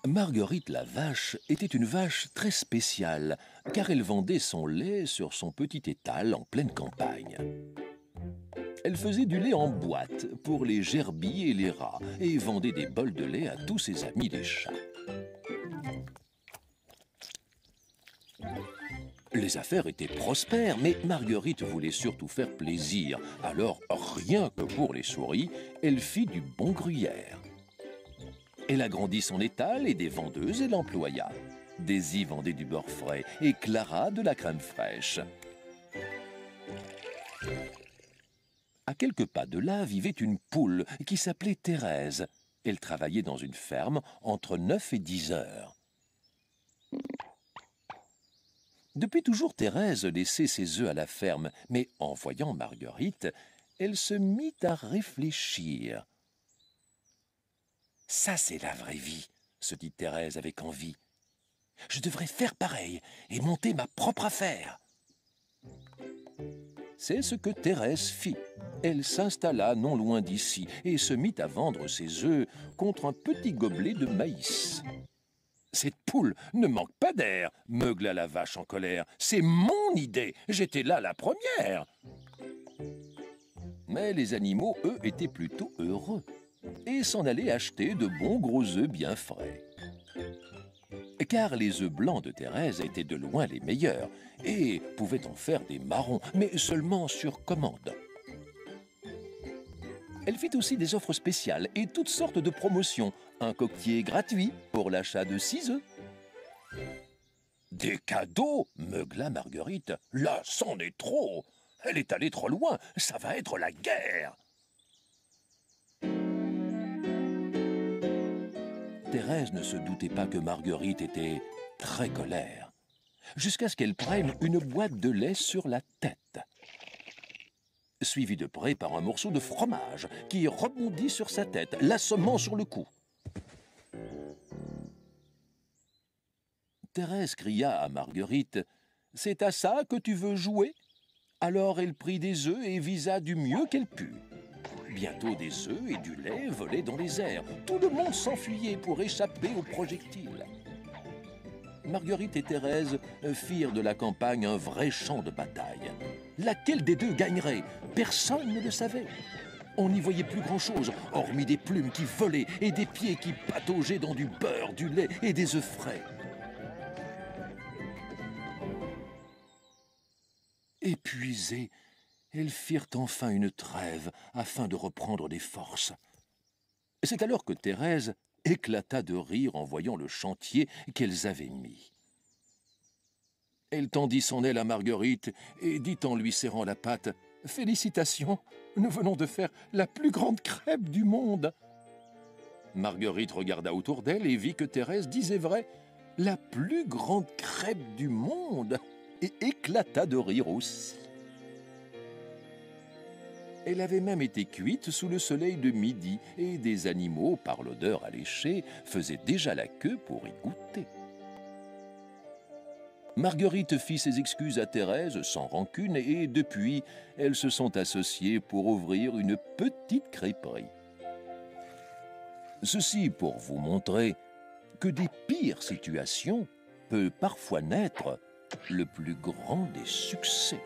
Marguerite la vache était une vache très spéciale, car elle vendait son lait sur son petit étal en pleine campagne. Elle faisait du lait en boîte pour les gerbilles et les rats, et vendait des bols de lait à tous ses amis les chats. Les affaires étaient prospères, mais Marguerite voulait surtout faire plaisir. Alors, rien que pour les souris, elle fit du bon gruyère. Elle agrandit son étal et des vendeuses elle employa. Daisy vendait du beurre frais et Clara de la crème fraîche. À quelques pas de là vivait une poule qui s'appelait Thérèse. Elle travaillait dans une ferme entre 9 et 10 heures. Depuis toujours, Thérèse laissait ses œufs à la ferme, mais en voyant Marguerite, elle se mit à réfléchir. « Ça, c'est la vraie vie », se dit Thérèse avec envie. « Je devrais faire pareil et monter ma propre affaire. » C'est ce que Thérèse fit. Elle s'installa non loin d'ici et se mit à vendre ses œufs contre un petit gobelet de maïs. « Cette poule ne manque pas d'air », meugla la vache en colère. « C'est mon idée, j'étais là la première !» Mais les animaux, eux, étaient plutôt heureux et s'en allaient acheter de bons gros œufs bien frais. Car les œufs blancs de Thérèse étaient de loin les meilleurs et pouvaient en faire des marrons, mais seulement sur commande. Elle fit aussi des offres spéciales et toutes sortes de promotions. Un coquetier gratuit pour l'achat de 6 œufs. « Des cadeaux » meugla Marguerite. « Là, c'en est trop. Elle est allée trop loin. Ça va être la guerre. » Thérèse ne se doutait pas que Marguerite était très colère, jusqu'à ce qu'elle prenne une boîte de lait sur la tête, suivi de près par un morceau de fromage qui rebondit sur sa tête, l'assommant sur le cou. Thérèse cria à Marguerite « C'est à ça que tu veux jouer ?» Alors elle prit des œufs et visa du mieux qu'elle put. Bientôt des œufs et du lait volaient dans les airs. Tout le monde s'enfuyait pour échapper aux projectiles. Marguerite et Thérèse firent de la campagne un vrai champ de bataille. Laquelle des deux gagnerait? Personne ne le savait. On n'y voyait plus grand-chose, hormis des plumes qui volaient et des pieds qui pataugeaient dans du beurre, du lait et des œufs frais. Épuisées, elles firent enfin une trêve afin de reprendre des forces. C'est alors que Thérèse éclata de rire en voyant le chantier qu'elles avaient mis. Elle tendit son aile à Marguerite et dit en lui serrant la patte « Félicitations, nous venons de faire la plus grande crêpe du monde !» Marguerite regarda autour d'elle et vit que Thérèse disait vrai, « La plus grande crêpe du monde !» et éclata de rire aussi. Elle avait même été cuite sous le soleil de midi et des animaux, par l'odeur alléchée, faisaient déjà la queue pour y goûter. Marguerite fit ses excuses à Thérèse sans rancune et depuis, elles se sont associées pour ouvrir une petite crêperie. Ceci pour vous montrer que des pires situations peut parfois naître le plus grand des succès.